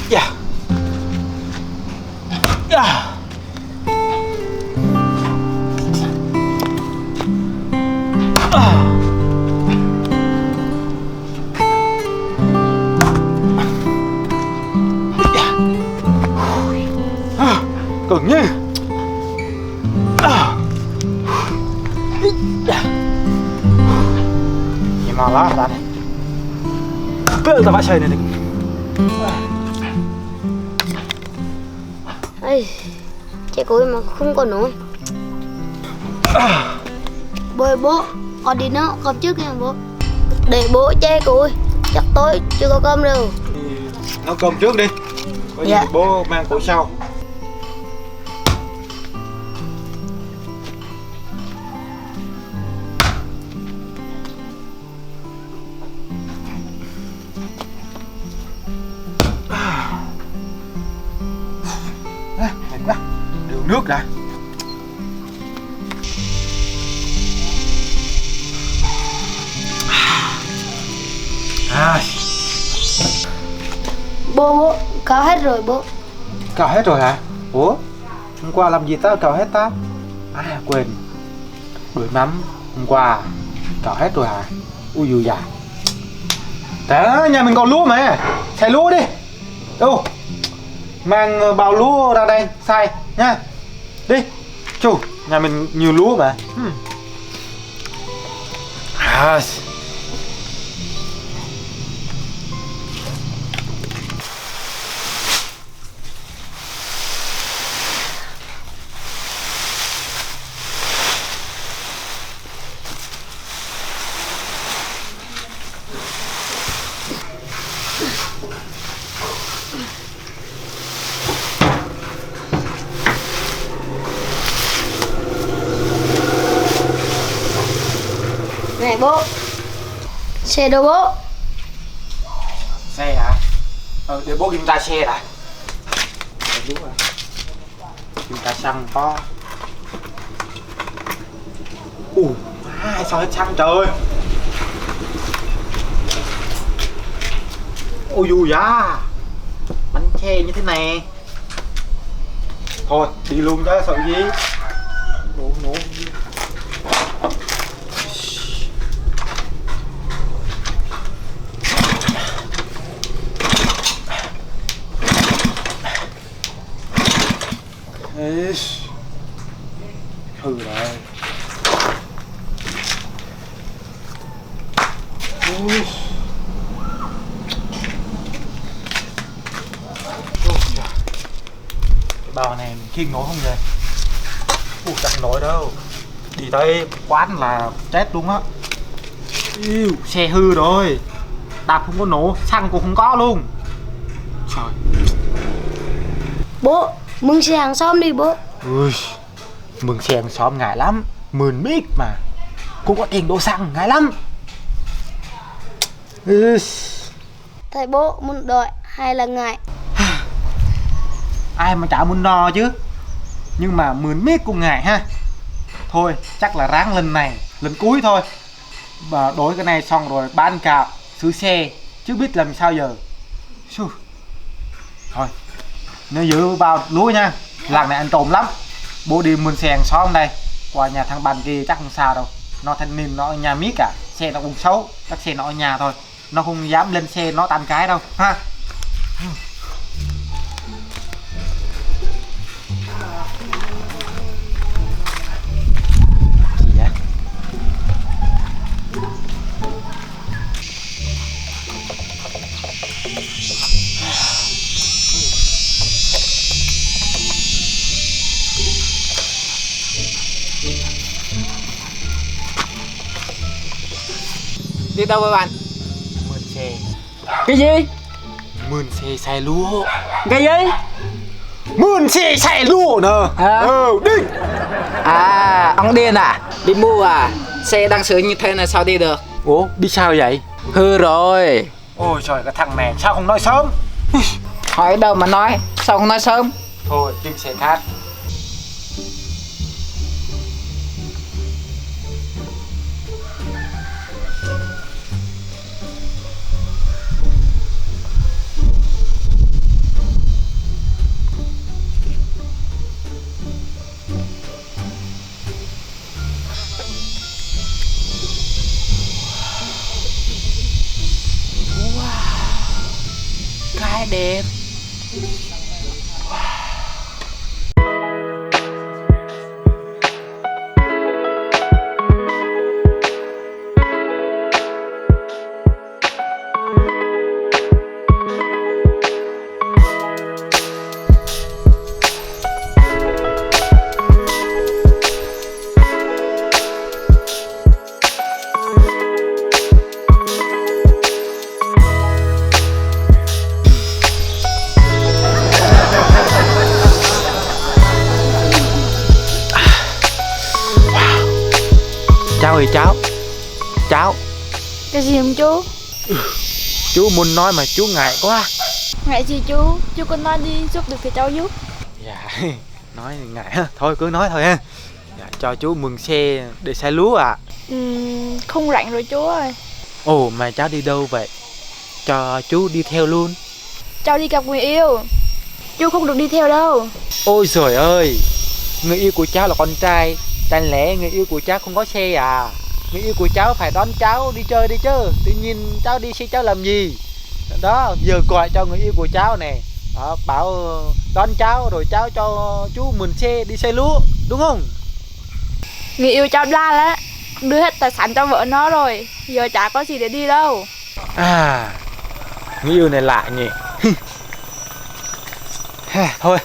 Dạ. Dạ. Cứng nhỉ. Nhìn mà lá ta này. Bữa ta bắt chơi này. Ây, trẻ cối mà không còn nổi. Bố, con đi nấu cơm trước nha bố. Để bố che cối, chắc tối chưa có cơm đâu. Nấu cơm trước đi. Có gì thì bố mang cối sau. Mệt quá, đưa nước đã. Bố, cáo hết rồi bố. Cào hết rồi hả? Ủa? Hôm qua làm gì tao cào hết ta? À quên. Đuổi mắm hôm qua cào hết rồi hả? Ui dùi già. Đó, nhà mình còn lúa mà. Xay lúa đi. Đâu? Mang bao lúa ra đây xay nha. Đi. Chú, nhà mình nhiều lúa mà. À. Này bố, xe đâu bố? Xe hả? Để bố kiểm tra xe đã. Đúng rồi. Kiểm tra xăng có. Sao hết xăng trời ơi. Ôi dù da. Bánh xe như thế này. Thôi đi luôn chứ sợ gì. Nổ. Ê, hư rồi. Ui. Cái bao này mình khiêng nổi không vậy? Chắc nổi đâu. Đi tới quán là chết luôn á. Xe hư rồi. Đạp không có nổ, xăng cũng không có luôn. Trời. Bố, mừng xe hàng xóm đi bố. Ui, mừng xe hàng xóm ngại lắm. 10 mà cũng có tiền đổ xăng ngại lắm. Thầy bố muốn đợi hay là ngại? Ai mà chả muốn no chứ. Nhưng mà 10 cũng ngại ha. Thôi chắc là ráng lần này, lần cuối thôi. Và đổi cái này xong rồi bán cạo, sửa xe. Chứ biết làm sao giờ. Thôi, nếu giữ bao lúa nha. Lần này ăn trộm lắm. Bố đi mượn xe hàng xóm đây. Qua nhà thằng bạn kia chắc không sao đâu. Nó thanh niên nó ở nhà miết cả. Xe nó cũng xấu. Chắc xe nó ở nhà thôi. Nó không dám lên xe nó tan cái đâu ha. Gì vậy? Đi đâu với bạn? Mượn xe. Cái gì? Mượn xe xài lúa. Cái gì? Mượn xe xài lúa nè. Đi. À, ông điên à? Đi mua à? Xe đang sửa như thế này sao đi được? Ủa đi sao vậy? Hư rồi. Ôi trời, cái thằng này sao không nói sớm. Hỏi đâu mà nói, sao không nói sớm? Thôi tìm xe khác. Cháu ơi cháu. Cháu. Cái gì không chú? Chú muốn nói mà chú ngại quá. Ngại gì chú? Chú cứ nói đi, giúp được thì cháu giúp. Dạ nói ngại ha. Thôi cứ nói thôi ha. Dạ, cho chú mừng xe để xe lúa à. Không rảnh rồi chú ơi. Ồ mà cháu đi đâu vậy? Cho chú đi theo luôn. Cháu đi gặp người yêu. Chú không được đi theo đâu. Ôi trời ơi, người yêu của cháu là con trai, chẳng lẽ người yêu của cháu không có xe à? Người yêu của cháu phải đón cháu đi chơi đi chứ. Tự nhiên cháu đi xe cháu làm gì? Đó, giờ gọi cho người yêu của cháu nè. Đó, bảo đón cháu rồi cháu cho chú mượn xe đi xe lúa, đúng không? Người yêu cháu la á, đưa hết tài sản cho vợ nó rồi. Giờ chả có gì để đi đâu. À, người yêu này lạ nhỉ. Thôi,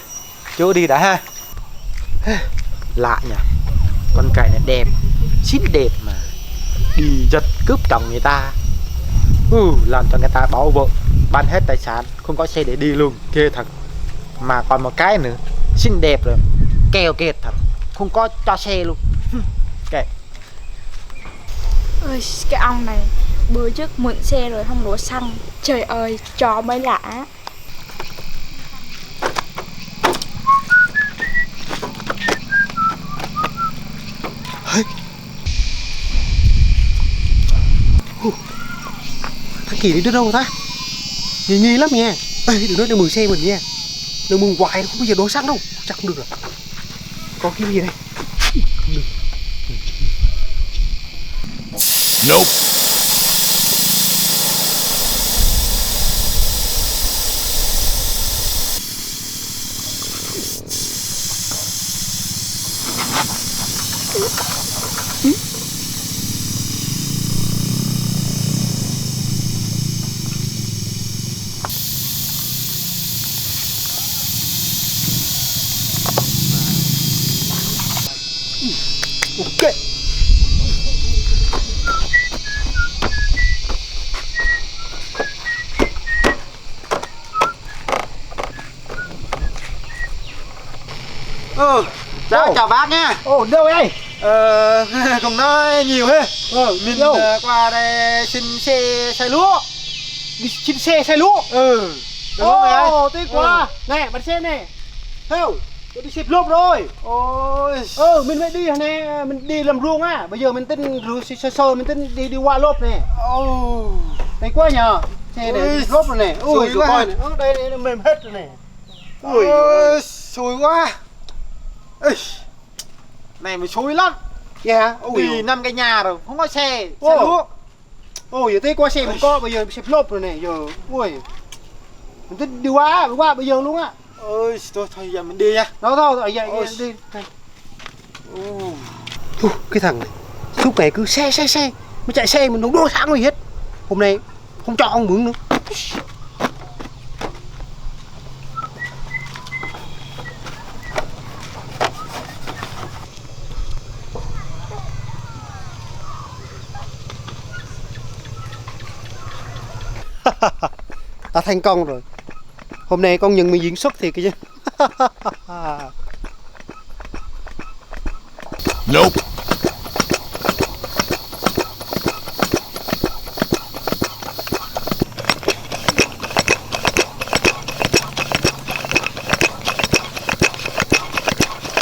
chú đi đã ha. Lạ nhỉ. Con cải này đẹp, xinh đẹp mà đi giật cướp chồng người ta. Làm cho người ta bảo vợ bán hết tài sản, không có xe để đi luôn, ghê thật. Mà còn một cái nữa, xinh đẹp rồi, keo kiệt thật, không có cho xe luôn. Kệ. Ôi, cái ông này bữa trước mượn xe rồi không đổ xăng. Trời ơi, chó mới lạ. Thằng Kỳ đi đến đâu ta? Nghi lắm nha. Ê, đừng nói để mừng xe mình nha. Đừng mừng hoài, không bao giờ đổ xăng đâu. Chắc không được rồi. Có cái gì đây? Không được. Nope. Ok. Cháu chào bác nhá. Ồ, đâu đây? Không nói nhiều hết. Mình đâu? qua đây xin xe lúa. Đi xin xe xe lúa. Được không mày ơi? Ồ, tiếc quá. Nè, bật xe nè. Theo, tôi đi xếp lốp rồi. Ôi. Mình phải đi nè, mình đi làm ruộng á. Bây giờ mình tính sơ mình tính đi qua lốp nè. Đây quá nhờ. Xe này Ôi, lốp rồi nè. Ui, xui quá. coi này. Đây nó mềm hết rồi nè. Ôi, xui quá. Ê, này mà xui lắm. Dạ. Đi 5 cái nhà rồi, không có xe Ồ. lúa. Ôi, giờ tiếc quá xe mình có, bây giờ xếp lốp rồi nè. Giờ, ui. Mình tính đi qua bây giờ luôn á. Ôi, thôi giờ mình đi nha. Đó thôi, vậy Ôi. đi. Cái thằng này suốt ngày cứ xe mới chạy xe mình không đổ xăng gì hết. Hôm nay không cho ông mượn nữa. Ta thành công rồi. Hôm nay con nhận mình diễn xuất thiệt kìa chứ. Nope.